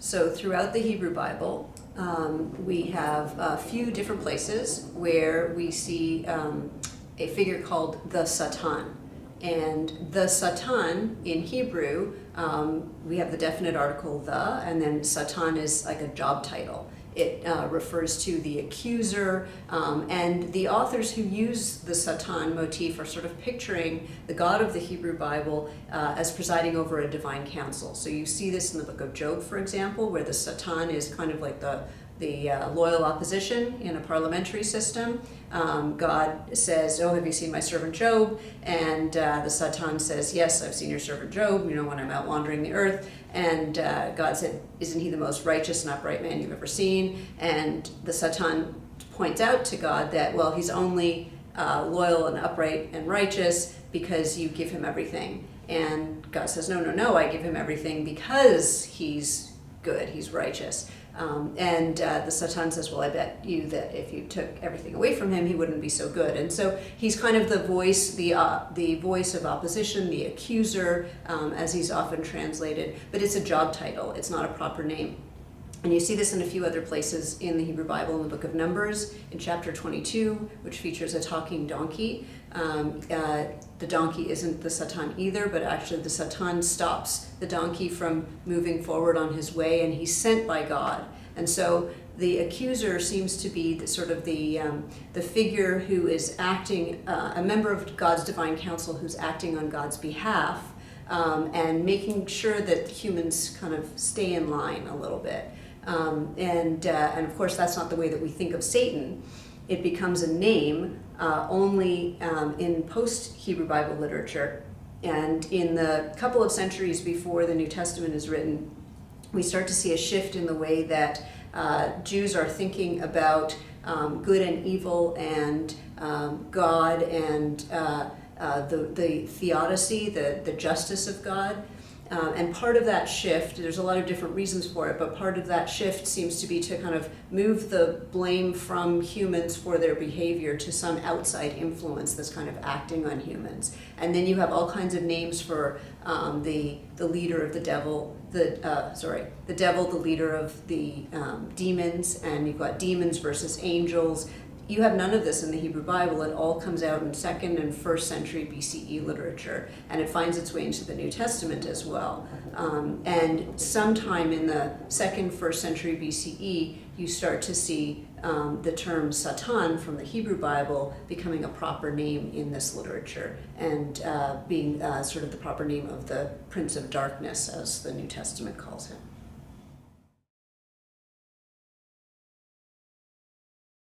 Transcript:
So throughout the Hebrew Bible, we have a few different places where we see a figure called the Satan. And the Satan in Hebrew, we have the definite article the, and then Satan is like a job title. It refers to the accuser, and the authors who use the Satan motif are sort of picturing the God of the Hebrew Bible as presiding over a divine council. So you see this in the book of Job, for example, where the Satan is kind of like the loyal opposition in a parliamentary system. God says, "Oh, have you seen my servant Job?" And the Satan says, "Yes, I've seen your servant Job, you know, when I'm out wandering the earth." And God said, "Isn't he the most righteous and upright man you've ever seen?" And the Satan points out to God that, well, he's only loyal and upright and righteous because you give him everything. And God says, no, I give him everything because he's good, he's righteous. And the Satan says, well, I bet you that if you took everything away from him, he wouldn't be so good. And so he's kind of the voice, the voice of opposition, the accuser, as he's often translated. But it's a job title. It's not a proper name. And you see this in a few other places in the Hebrew Bible, in the book of Numbers, in chapter 22, which features a talking donkey. The donkey isn't the Satan either, but actually the Satan stops the donkey from moving forward on his way, and he's sent by God. And so the accuser seems to be the figure who is acting, a member of God's divine council who's acting on God's behalf, and making sure that humans kind of stay in line a little bit. And of course, that's not the way that we think of Satan. It becomes a name only in post-Hebrew Bible literature. And in the couple of centuries before the New Testament is written, we start to see a shift in the way that Jews are thinking about good and evil and God and the theodicy, the justice of God. And part of that shift, there's a lot of different reasons for it, but part of that shift seems to be to kind of move the blame from humans for their behavior to some outside influence that's kind of acting on humans. And then you have all kinds of names for the leader of the devil, the devil, the leader of the demons, and you've got demons versus angels. You have none of this in the Hebrew Bible. It all comes out in 2nd and 1st century BCE literature, and it finds its way into the New Testament as well. And sometime in the 2nd, 1st century BCE, you start to see the term Satan from the Hebrew Bible becoming a proper name in this literature, and being sort of the proper name of the Prince of Darkness, as the New Testament calls him.